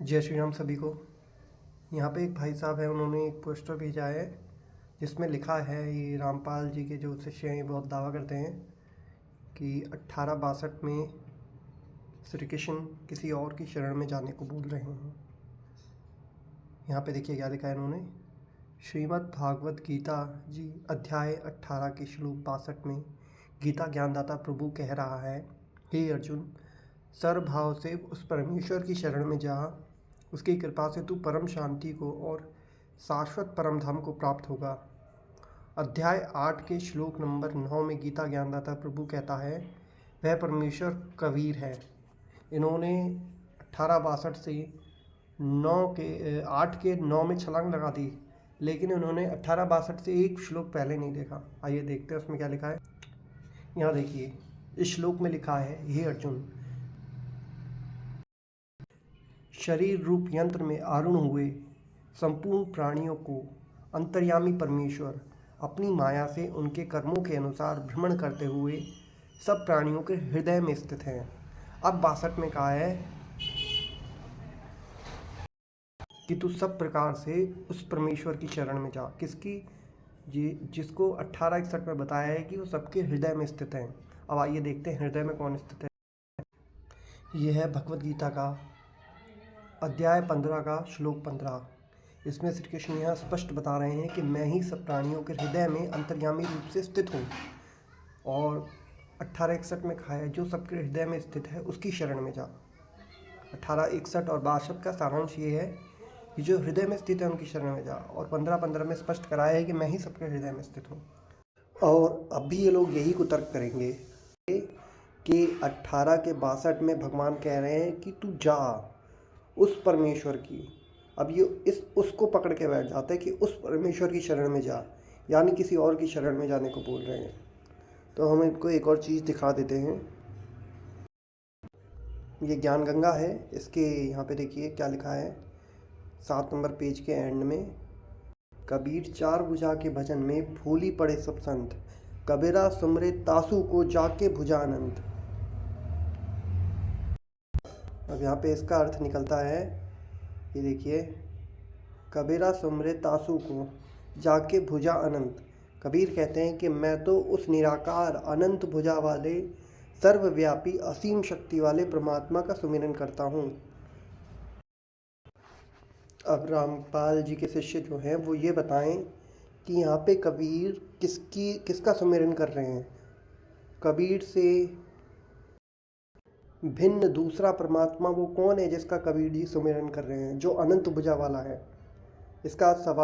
जय श्री राम सभी को। यहाँ पे एक भाई साहब है, उन्होंने एक पोस्टर भेजा है जिसमें लिखा है, ये रामपाल जी के जो शिष्य हैं बहुत दावा करते हैं कि 1862 में श्री कृष्ण किसी और की शरण में जाने को बोल रहे हैं। यहाँ पे देखिए क्या लिखा है इन्होंने। श्रीमद् भागवत गीता जी अध्याय 18 के श्लोक 62 में गीता ज्ञानदाता प्रभु कह रहा है, हे अर्जुन, सर्वभाव से उस परमेश्वर की शरण में जा, उसकी कृपा से तू परम शांति को और शाश्वत परम धाम को प्राप्त होगा। अध्याय 8 के श्लोक नंबर 9 में गीता ज्ञानदाता प्रभु कहता है, वह परमेश्वर कबीर है। इन्होंने 1862 से 8 के 9 में छलांग लगा दी, लेकिन इन्होंने 1862 से एक श्लोक पहले नहीं देखा। आइए देखते हैं उसमें क्या लिखा है। यहाँ देखिए, इस श्लोक में लिखा है, हे अर्जुन, शरीर रूप यंत्र में आरूढ़ हुए संपूर्ण प्राणियों को अंतर्यामी परमेश्वर अपनी माया से उनके कर्मों के अनुसार भ्रमण करते हुए सब प्राणियों के हृदय में स्थित हैं। अब 62 में कहा है कि तू सब प्रकार से उस परमेश्वर की शरण में जा। किसकी? जिसको 1861 में बताया है कि वो सबके हृदय में स्थित हैं। अब आइए देखते हैं हृदय में कौन स्थित है। यह है भगवत गीता का अध्याय 15 का श्लोक 15। इसमें श्री कृष्ण यह स्पष्ट बता रहे हैं कि मैं ही सब प्राणियों के हृदय में अंतर्यामी रूप से स्थित हूँ। और 1861 में कहा है, जो सबके हृदय में स्थित है उसकी शरण में जा। 1861 और 62 का सारांश ये है कि जो हृदय में स्थित है उनकी शरण में जा। और 15 में स्पष्ट कराया है कि मैं ही सबके हृदय में स्थित हूँ। और अब भी ये लोग यही को तर्क करेंगे कि 18 के 62 में भगवान कह रहे हैं कि तू जा उस परमेश्वर की। अब ये उसको पकड़ के बैठ जाते हैं कि उस परमेश्वर की शरण में जा, यानी किसी और की शरण में जाने को बोल रहे हैं। तो हम इनको एक और चीज़ दिखा देते हैं। ये ज्ञान गंगा है, इसके यहाँ पे देखिए क्या लिखा है 7 नंबर पेज के एंड में। कबीर चार भुजा के भजन में भूली पड़े सब संत, कबीरा सुमरे तासु को जाके भुजानंद। अब यहाँ पे इसका अर्थ निकलता है, ये देखिए, कबीरा सुमरे तासु को जाके भुजा अनंत। कबीर कहते हैं कि मैं तो उस निराकार अनंत भुजा वाले सर्वव्यापी असीम शक्ति वाले परमात्मा का सुमिरन करता हूँ। अब रामपाल जी के शिष्य जो हैं वो ये बताएं कि यहाँ पे कबीर किसका सुमिरन कर रहे हैं। कबीर से भिन्न दूसरा परमात्मा वो कौन है जिसका कबीर जी सुमिरन कर रहे हैं, जो अनंत भुजा वाला है? इसका सवाल